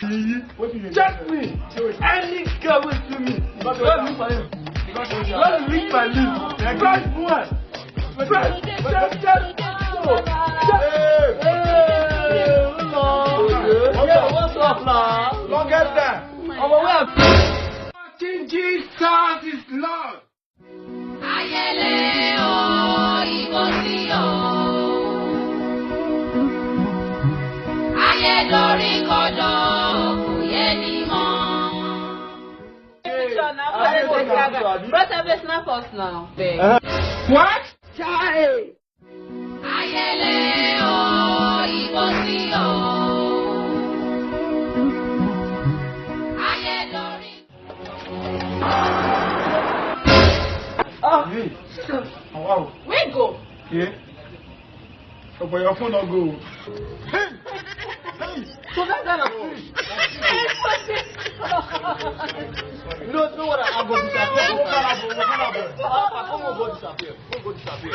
Check me. Any girl will see me. Don't look for him. Don't lick my lips. First one. First. What's up now? Longest time. Jesus is Lord. Ayẹlẹ o, ìbò sí o. Ayé lórí kọjọ, kò yẹ ní mọ́. But I'm a snap us now. What? Ayẹlẹ o, ìbò sí o. Ayé lórí. Hey. Wow. Where go? Yeah. Oh, but your phone don't go. Hey. So that's kind of fish. You don't know what I'm going to disappear. Go disappear.